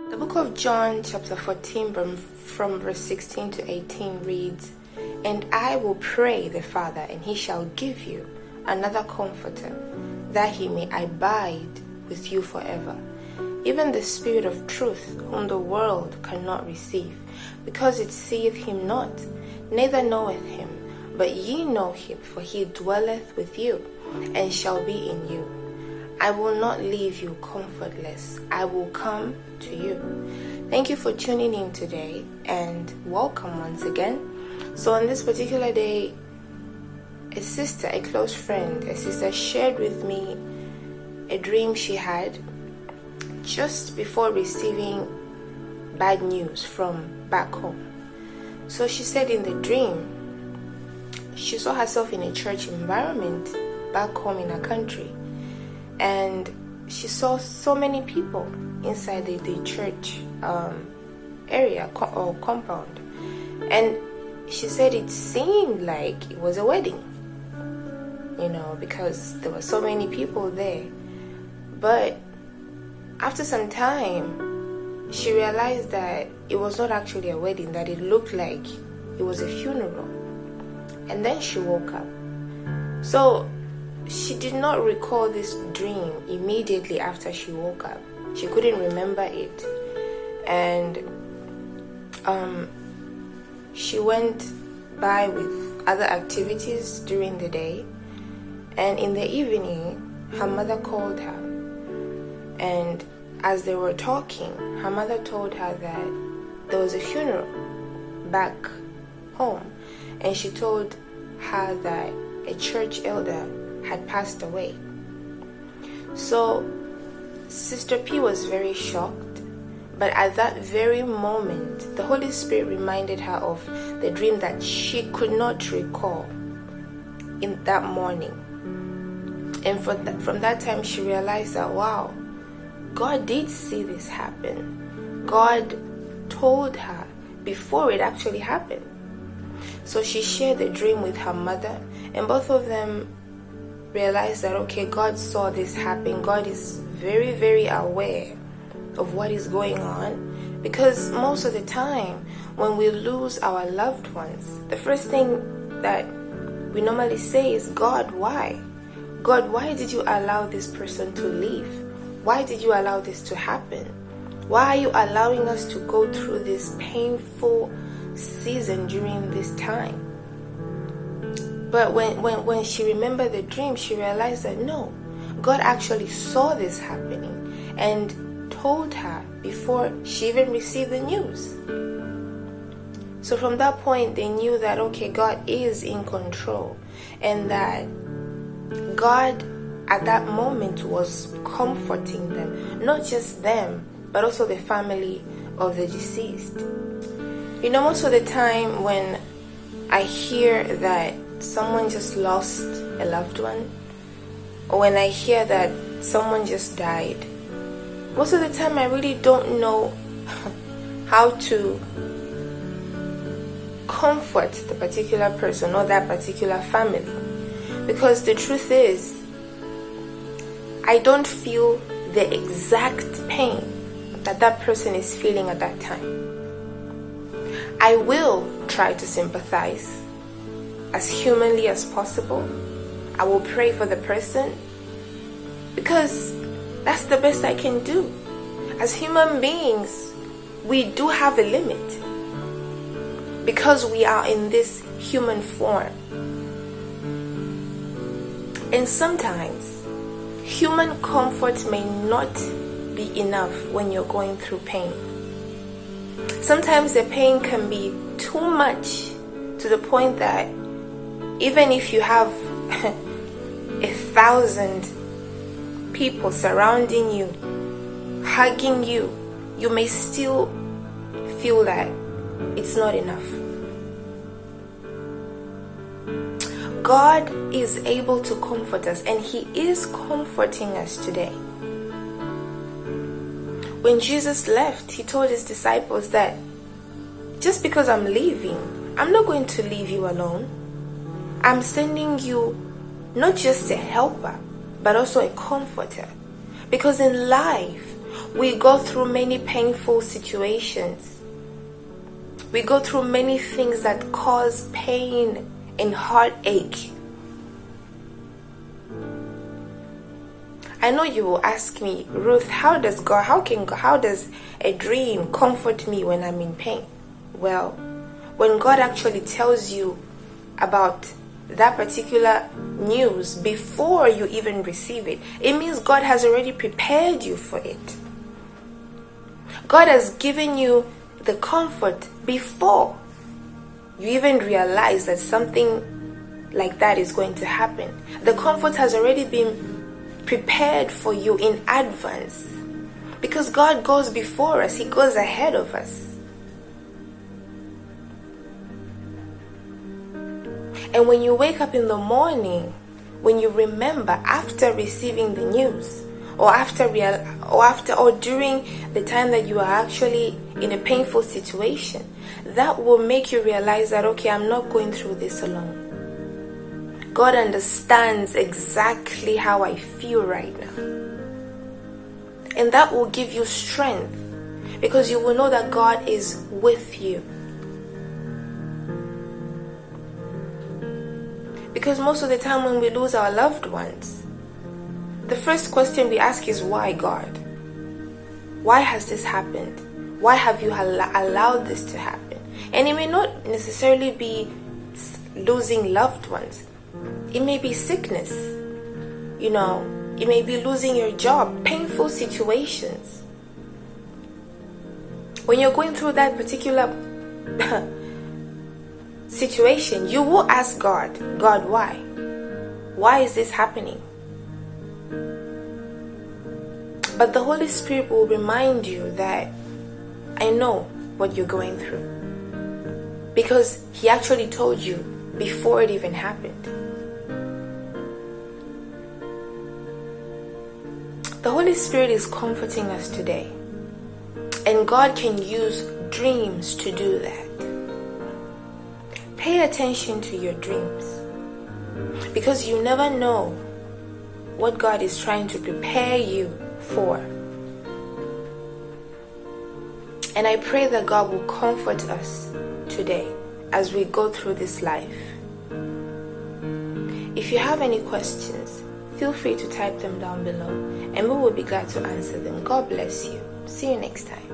The book of John chapter 14 from verse 16 to 18 reads, "And I will pray the Father, and he shall give you another comforter, that he may abide with you forever. Even the Spirit of truth, whom the world cannot receive, because it seeth him not, neither knoweth him. But ye know him, for he dwelleth with you, and shall be in you. I will not leave you comfortless. I will come to you." Thank you for tuning in today, and welcome once again. So on this particular day, a sister, a close friend, a sister shared with me a dream she had just before receiving bad news from back home. So she said in the dream, she saw herself in a church environment back home in her country, and she saw so many people inside the church area or compound, and she said it seemed like it was a wedding, because there were so many people there. But after some time, she realized that it was not actually a wedding, that it looked like it was a funeral. And then she woke up. So she did not recall this dream immediately after she woke up. She couldn't remember it. And she went by with other activities during the day. And in the evening, her mother called her. And as they were talking, her mother told her that there was a funeral back home. And she told her that a church elder had passed away. So Sister P was very shocked, but at that very moment, the Holy Spirit reminded her of the dream that she could not recall in that morning. And from that time, she realized that, wow, God did see this happen. God told her before it actually happened. So she shared the dream with her mother, and both of them realized that, okay, God saw this happen. God is very, very aware of what is going on, because most of the time when we lose our loved ones, the first thing that we normally say is, God, why? God, why did you allow this person to leave? Why did you allow this to happen? Why are you allowing us to go through this painful season during this time? But when she remembered the dream, she realized that no, God actually saw this happening and told her before she even received the news. So from that point, they knew that, okay, God is in control, and that God at that moment was comforting them, not just them, but also the family of the deceased. Most of the time when I hear that someone just lost a loved one, or when I hear that someone just died, most of the time I really don't know how to comfort the particular person or that particular family. Because the truth is, I don't feel the exact pain that person is feeling at that time. I will try to sympathize as humanly as possible. I will pray for the person, because that's the best I can do. As human beings, we do have a limit, because we are in this human form. And sometimes human comfort may not be enough when you're going through pain. Sometimes the pain can be too much, to the point that even if you have 1,000 people surrounding you, hugging you, you may still feel that it's not enough. God is able to comfort us, and He is comforting us today. When Jesus left, He told His disciples that just because I'm leaving, I'm not going to leave you alone. I'm sending you not just a helper, but also a comforter. Because in life, We go through many painful situations. We go through many things that cause pain and heartache. I know you will ask me, Ruth, how does a dream comfort me when I'm in pain? Well, when God actually tells you about that particular news before you even receive it, it means God has already prepared you for it. God has given you the comfort before you even realize that something like that is going to happen. The comfort has already been prepared for you in advance, because God goes before us. He goes ahead of us. And when you wake up in the morning, when you remember after receiving the news, or during the time that you are actually in a painful situation, that will make you realize that, okay, I'm not going through this alone. God understands exactly how I feel right now. And that will give you strength, because you will know that God is with you. Because most of the time when we lose our loved ones, the first question we ask is, why, God? Why has this happened? Why have you allowed this to happen? And it may not necessarily be losing loved ones. It may be sickness. It may be losing your job, painful situations. When you're going through that particular situation, you will ask God, why? Why is this happening? But the Holy Spirit will remind you that I know what you're going through, because He actually told you before it even happened. The Holy Spirit is comforting us today, and God can use dreams to do that. Pay attention to your dreams, because you never know what God is trying to prepare you for. And I pray that God will comfort us today as we go through this life. If you have any questions, feel free to type them down below, and we will be glad to answer them. God bless you. See you next time.